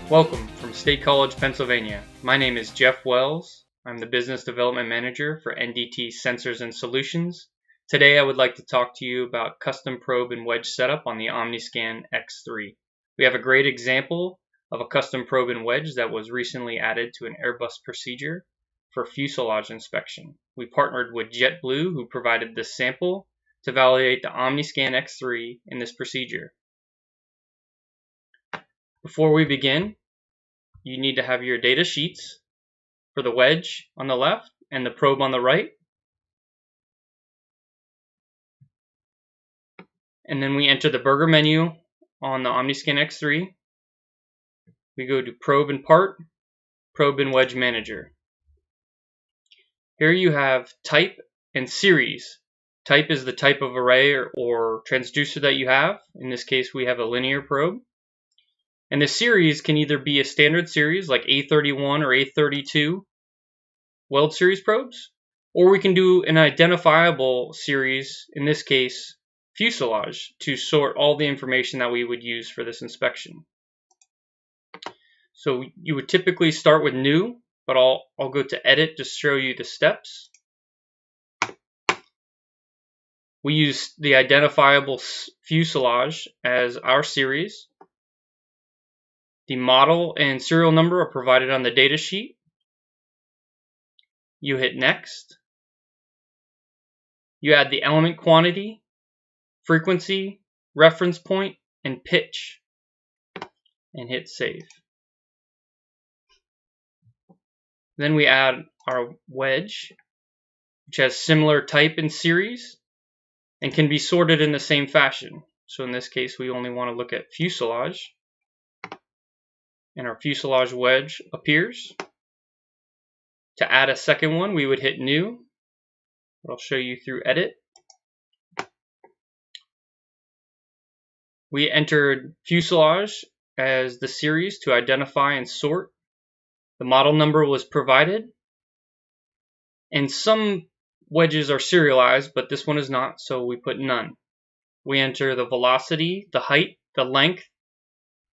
Welcome from State College, Pennsylvania. My name is Jeff Wells. I'm the Business Development Manager for NDT Sensors and Solutions. Today I would like to talk to you about custom probe and wedge setup on the OmniScan X3. We have a great example of a custom probe and wedge that was recently added to an Airbus procedure for fuselage inspection. We partnered with JetBlue, who provided this sample to validate the OmniScan X3 in this procedure. Before we begin, you need to have your data sheets for the wedge on the left and the probe on the right. And then we enter the burger menu on the OmniScan X3. We go to Probe and Part, Probe and Wedge Manager. Here you have type and series. Type is the type of array or transducer that you have. In this case, we have a linear probe. And the series can either be a standard series like A31 or A32 weld series probes, or we can do an identifiable series, in this case fuselage, to sort all the information that we would use for this inspection. So you would typically start with new, but I'll go to edit to show you the steps. We use the identifiable fuselage as our series. The model and serial number are provided on the data sheet. You hit next. You add the element quantity, frequency, reference point, and pitch, and hit save. Then we add our wedge, which has similar type and series and can be sorted in the same fashion. So in this case, we only want to look at fuselage. And our fuselage wedge appears. To add a second one, we would hit new. I'll show you through edit. We entered fuselage as the series to identify and sort. The model number was provided. And some wedges are serialized, but this one is not, so we put none. We enter the velocity, the height, the length,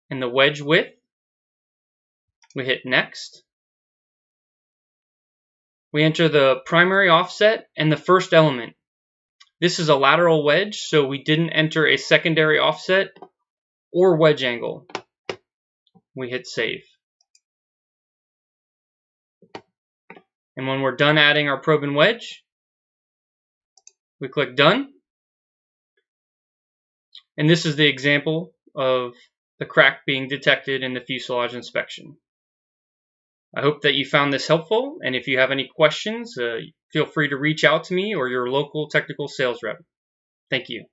and the wedge width. We hit next. We enter the primary offset and the first element. This is a lateral wedge, so we didn't enter a secondary offset or wedge angle. We hit save. And when we're done adding our probe and wedge, we click done. And this is the example of the crack being detected in the fuselage inspection. I hope that you found this helpful, and if you have any questions, feel free to reach out to me or your local technical sales rep. Thank you.